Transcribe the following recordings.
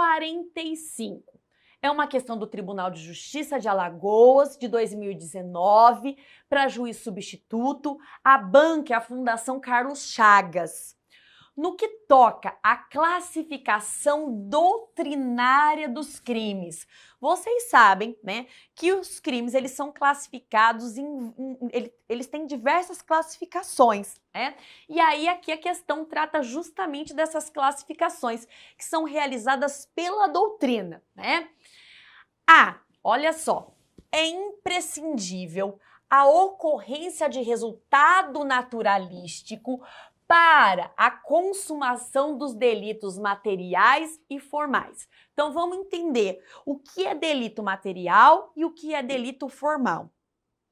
45. É uma questão do Tribunal de Justiça de Alagoas, de 2019, para juiz substituto, a banca é a Fundação Carlos Chagas. No que toca à classificação doutrinária dos crimes, vocês sabem, né, que os crimes eles são classificados eles têm diversas classificações, né? E aí aqui a questão trata justamente dessas classificações que são realizadas pela doutrina, né? Olha só, é imprescindível a ocorrência de resultado naturalístico para a consumação dos delitos materiais e formais. Então vamos entender o que é delito material e o que é delito formal.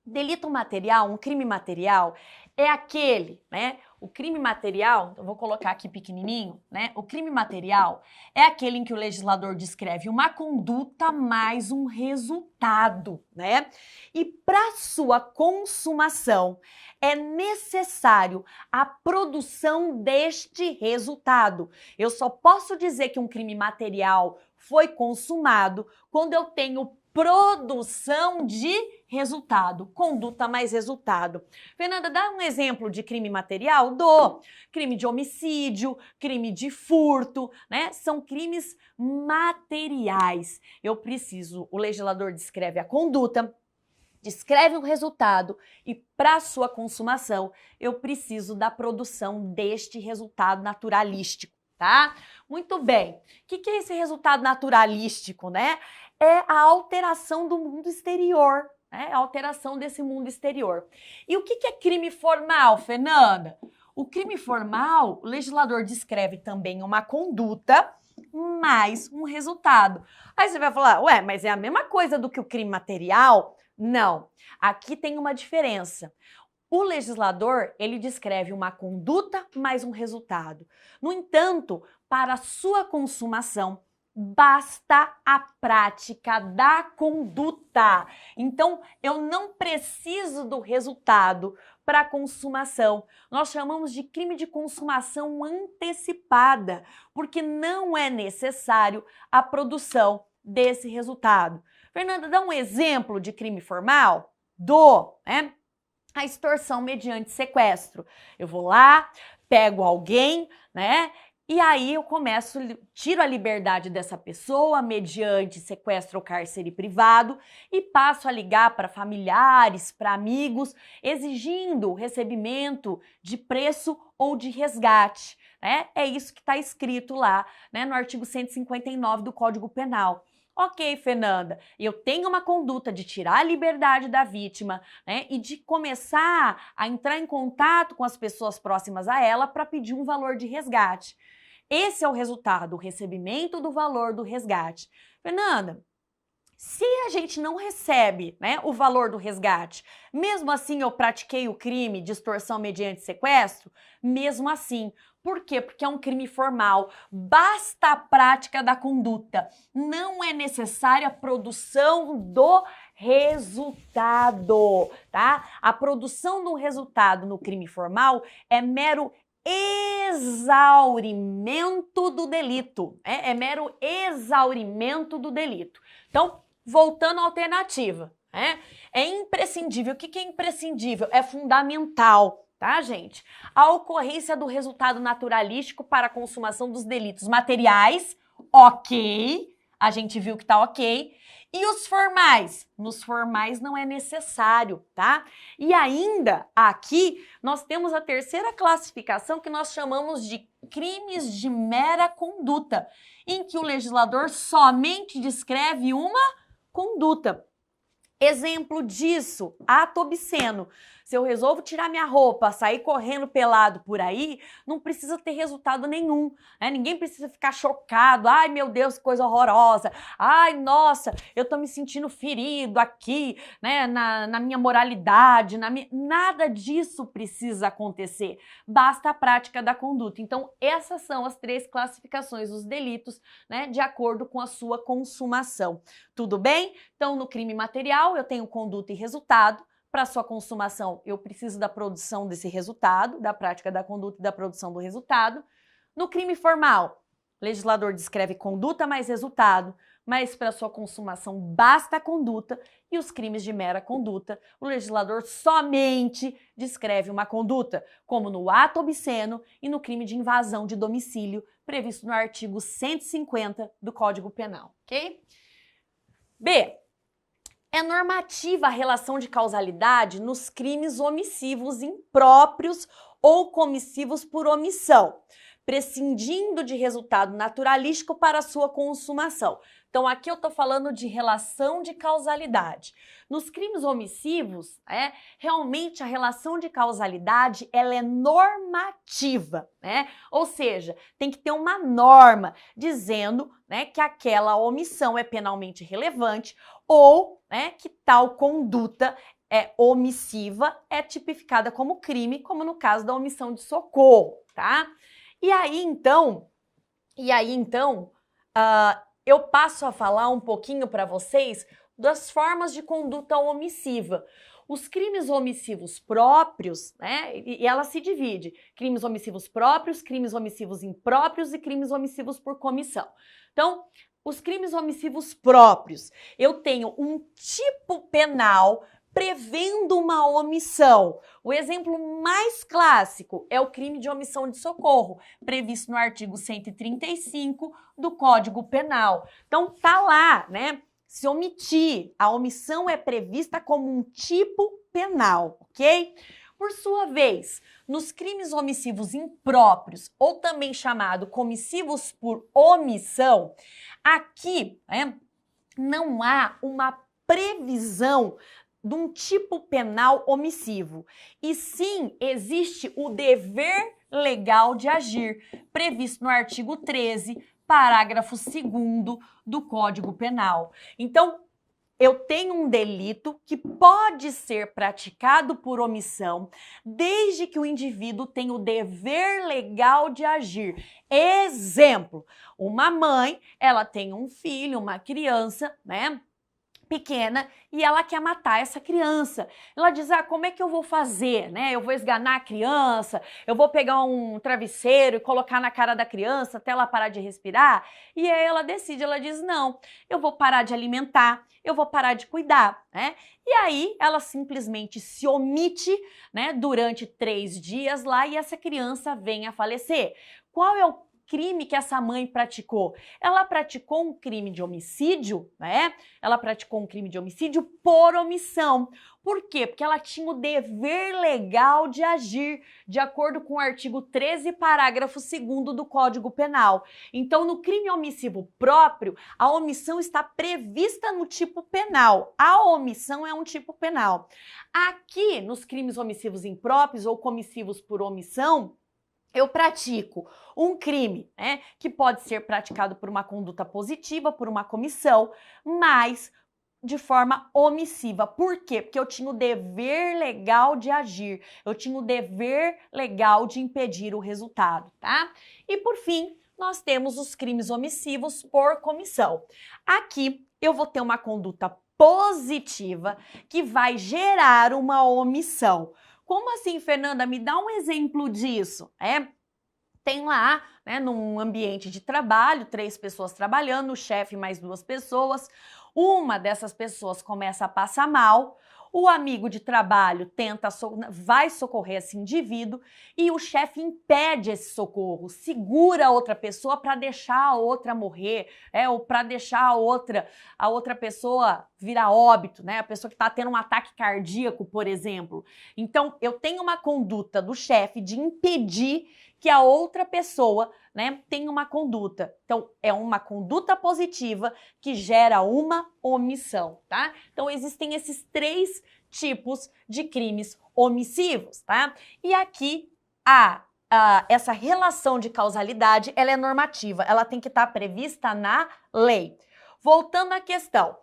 Delito material, um crime material, é aquele, né? O crime material, eu vou colocar aqui pequenininho, né? O crime material é aquele em que o legislador descreve uma conduta mais um resultado, né? E para sua consumação é necessário a produção deste resultado. Eu só posso dizer que um crime material foi consumado quando eu tenho produção de resultado, conduta mais resultado. Fernanda, dá um exemplo de crime material? Dou. Crime de homicídio, crime de furto, né? São crimes materiais. O legislador descreve a conduta, descreve o resultado e para sua consumação eu preciso da produção deste resultado naturalístico, tá? Muito bem. O que é esse resultado naturalístico, né? É a alteração do mundo exterior, né? A alteração desse mundo exterior. E o que é crime formal, Fernanda? O crime formal, o legislador descreve também uma conduta mais um resultado. Aí você vai falar, ué, mas é a mesma coisa do que o crime material? Não, aqui tem uma diferença. O legislador, ele descreve uma conduta mais um resultado. No entanto, para sua consumação, basta a prática da conduta. Então, eu não preciso do resultado para a consumação. Nós chamamos de crime de consumação antecipada, porque não é necessário a produção desse resultado. Fernanda, dá um exemplo de crime formal? Né? A extorsão mediante sequestro. Eu vou lá, pego alguém, né? E aí eu tiro a liberdade dessa pessoa mediante sequestro ou cárcere privado e passo a ligar para familiares, para amigos, exigindo o recebimento de preço ou de resgate, né? É isso que está escrito lá, né, no artigo 159 do Código Penal. Ok, Fernanda, eu tenho uma conduta de tirar a liberdade da vítima, né, e de começar a entrar em contato com as pessoas próximas a ela para pedir um valor de resgate. Esse é o resultado, o recebimento do valor do resgate. Fernanda, se a gente não recebe, né, o valor do resgate, mesmo assim eu pratiquei o crime de extorsão mediante sequestro? Mesmo assim. Por quê? Porque é um crime formal. Basta a prática da conduta. Não é necessária a produção do resultado, tá? A produção do resultado no crime formal é mero exaurimento do delito. É mero exaurimento do delito. Então, voltando à alternativa, né? É imprescindível. O que é imprescindível? É fundamental, tá, gente? A ocorrência do resultado naturalístico para a consumação dos delitos materiais, ok. A gente viu que tá ok. E os formais? Nos formais não é necessário, tá? E ainda aqui nós temos a terceira classificação que nós chamamos de crimes de mera conduta, em que o legislador somente descreve uma conduta. Exemplo disso, ato obsceno. Se eu resolvo tirar minha roupa, sair correndo pelado por aí, não precisa ter resultado nenhum, né? Ninguém precisa ficar chocado. Ai, meu Deus, que coisa horrorosa. Ai, nossa, eu tô me sentindo ferido aqui, né? Na minha moralidade, nada disso precisa acontecer. Basta a prática da conduta. Então, essas são as três classificações dos delitos, né? De acordo com a sua consumação. Tudo bem? Então, no crime material, eu tenho conduta e resultado. Para sua consumação, eu preciso da produção desse resultado, da prática da conduta e da produção do resultado. No crime formal, o legislador descreve conduta mais resultado, mas para sua consumação basta a conduta, e os crimes de mera conduta, o legislador somente descreve uma conduta, como no ato obsceno e no crime de invasão de domicílio, previsto no artigo 150 do Código Penal, ok? B. É normativa a relação de causalidade nos crimes omissivos impróprios ou comissivos por omissão, prescindindo de resultado naturalístico para sua consumação. Então, aqui eu estou falando de relação de causalidade. Nos crimes omissivos, realmente a relação de causalidade ela é normativa, né? Ou seja, tem que ter uma norma dizendo, né, que aquela omissão é penalmente relevante ou, né, que tal conduta omissiva é tipificada como crime, como no caso da omissão de socorro, tá? E aí, então, eu passo a falar um pouquinho para vocês das formas de conduta omissiva. Os crimes omissivos próprios, né, e ela se divide, crimes omissivos próprios, crimes omissivos impróprios e crimes omissivos por comissão. Então, os crimes omissivos próprios, eu tenho um tipo penal prevendo uma omissão. O exemplo mais clássico é o crime de omissão de socorro, previsto no artigo 135 do Código Penal. Então, tá lá, né? Se omitir, a omissão é prevista como um tipo penal, ok? Por sua vez, nos crimes omissivos impróprios, ou também chamado comissivos por omissão, aqui, né, não há uma previsão de um tipo penal omissivo, e sim existe o dever legal de agir, previsto no artigo 13, parágrafo 2º do Código Penal. Então, eu tenho um delito que pode ser praticado por omissão, desde que o indivíduo tenha o dever legal de agir. Exemplo, uma mãe, ela tem um filho, uma criança, né, pequena, e ela quer matar essa criança. Ela diz, como é que eu vou fazer, né? Eu vou esganar a criança, eu vou pegar um travesseiro e colocar na cara da criança até ela parar de respirar? E aí ela decide, ela diz, não, eu vou parar de alimentar, eu vou parar de cuidar, né? E aí ela simplesmente se omite, né, durante 3 dias lá e essa criança vem a falecer. Qual é o crime que essa mãe praticou? Ela praticou um crime de homicídio, né? Ela praticou um crime de homicídio por omissão. Por quê? Porque ela tinha o dever legal de agir, de acordo com o artigo 13, parágrafo 2º do Código Penal. Então, no crime omissivo próprio, a omissão está prevista no tipo penal. A omissão é um tipo penal. Aqui, nos crimes omissivos impróprios ou comissivos por omissão, eu pratico um crime, né, que pode ser praticado por uma conduta positiva, por uma comissão, mas de forma omissiva. Por quê? Porque eu tinha o dever legal de agir, eu tinha o dever legal de impedir o resultado, tá? E por fim, nós temos os crimes omissivos por comissão. Aqui eu vou ter uma conduta positiva que vai gerar uma omissão. Como assim, Fernanda? Me dá um exemplo disso. Tem lá, né, num ambiente de trabalho, 3 pessoas trabalhando, o chefe mais 2 pessoas. Uma dessas pessoas começa a passar mal, o amigo de trabalho vai socorrer esse indivíduo e o chefe impede esse socorro, segura a outra pessoa para deixar a outra morrer, ou para deixar a outra pessoa virar óbito, né? A pessoa que está tendo um ataque cardíaco, por exemplo. Então, eu tenho uma conduta do chefe de impedir que a outra pessoa, né, tenha uma conduta. Então, é uma conduta positiva que gera uma omissão, tá? Então, existem esses 3 tipos de crimes omissivos, tá? E aqui, essa relação de causalidade, ela é normativa, ela tem que estar prevista na lei. Voltando à questão.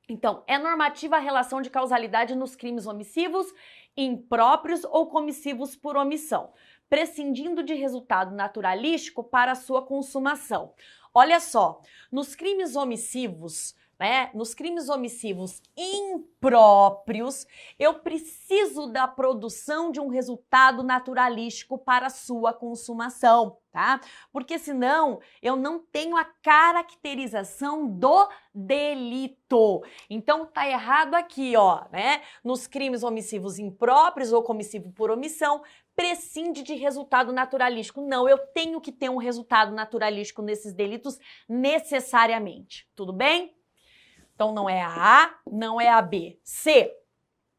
Então, é normativa a relação de causalidade nos crimes omissivos, impróprios ou comissivos por omissão, prescindindo de resultado naturalístico para sua consumação. Olha só, nos crimes omissivos né, nos crimes omissivos impróprios, eu preciso da produção de um resultado naturalístico para sua consumação, tá? Porque senão eu não tenho a caracterização do delito. Então tá errado aqui, ó, né? Nos crimes omissivos impróprios ou comissivo por omissão, prescinde de resultado naturalístico. Não, eu tenho que ter um resultado naturalístico nesses delitos necessariamente. Tudo bem? Então não é a A, não é a B. C.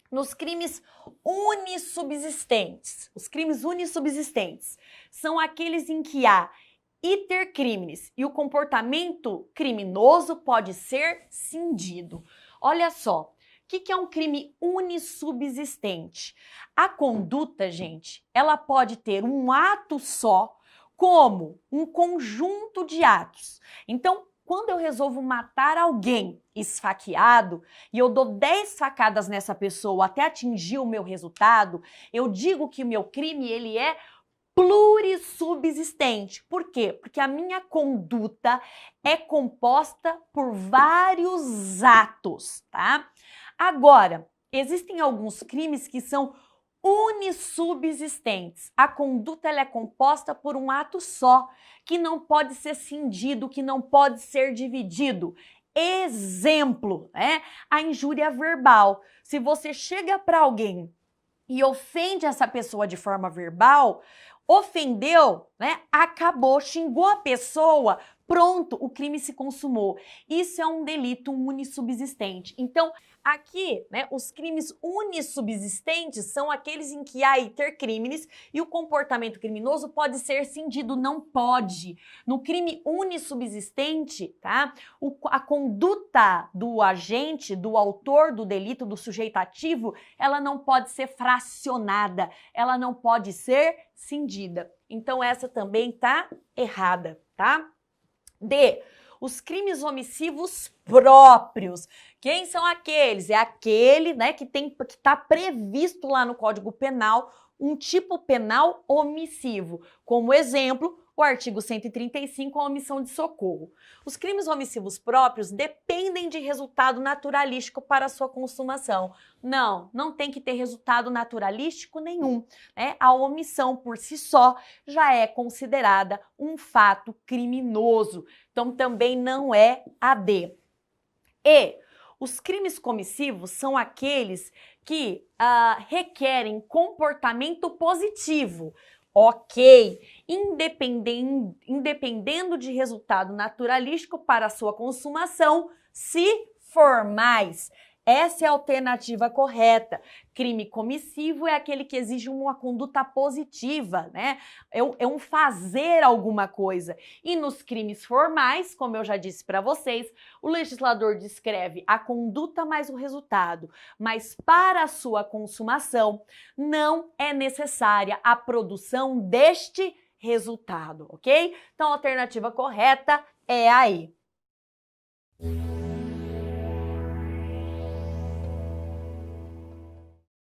Nos crimes unissubsistentes. Os crimes unissubsistentes são aqueles em que há iter criminis e o comportamento criminoso pode ser cindido. Olha só. O que é um crime unissubsistente? A conduta, gente, ela pode ter um ato só, como um conjunto de atos. Então, quando eu resolvo matar alguém esfaqueado e eu dou 10 facadas nessa pessoa até atingir o meu resultado, eu digo que o meu crime ele é plurissubsistente. Por quê? Porque a minha conduta é composta por vários atos, tá? Agora, existem alguns crimes que são unissubsistentes. A conduta ela é composta por um ato só, que não pode ser cindido, que não pode ser dividido. Exemplo, né? A injúria verbal. Se você chega para alguém e ofende essa pessoa de forma verbal, ofendeu, né? Acabou, xingou a pessoa, pronto, o crime se consumou. Isso é um delito unissubsistente. Então, aqui, né, os crimes unissubsistentes são aqueles em que há iter criminis e o comportamento criminoso pode ser cindido, não pode. No crime unissubsistente, tá? A conduta do agente, do autor do delito, do sujeito ativo, ela não pode ser fracionada, ela não pode ser cindida. Então, essa também tá errada, tá? D. Os crimes omissivos próprios. Quem são aqueles? É aquele, né, que está previsto lá no Código Penal um tipo penal omissivo. Como exemplo, o artigo 135, a omissão de socorro. Os crimes omissivos próprios dependem de resultado naturalístico para a sua consumação. Não tem que ter resultado naturalístico nenhum, né? A omissão por si só já é considerada um fato criminoso. Então também não é a D. E os crimes comissivos são aqueles que requerem comportamento positivo. Ok, independendo de resultado naturalístico para a sua consumação, se formais. Essa é a alternativa correta. Crime comissivo é aquele que exige uma conduta positiva, né? É um fazer alguma coisa. E nos crimes formais, como eu já disse para vocês, o legislador descreve a conduta mais o resultado. Mas para a sua consumação, não é necessária a produção deste resultado, ok? Então, a alternativa correta é a E.